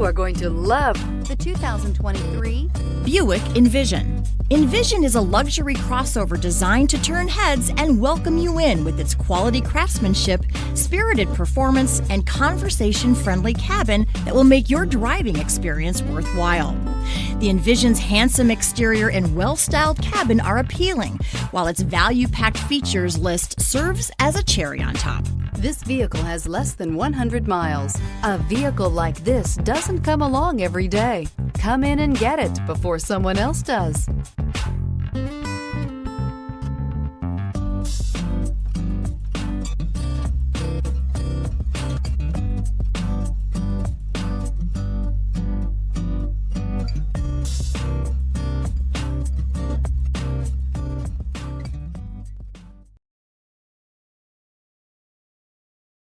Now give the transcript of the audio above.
are going to love the 2023 Buick Envision. Envision is a luxury crossover designed to turn heads and welcome you in with its quality craftsmanship, spirited performance, and conversation-friendly cabin that will make your driving experience worthwhile. The Envision's handsome exterior and well-styled cabin are appealing, while its value-packed features list serves as a cherry on top. This vehicle has less than 100 miles. A vehicle like this doesn't come along every day. Come in and get it before someone else does.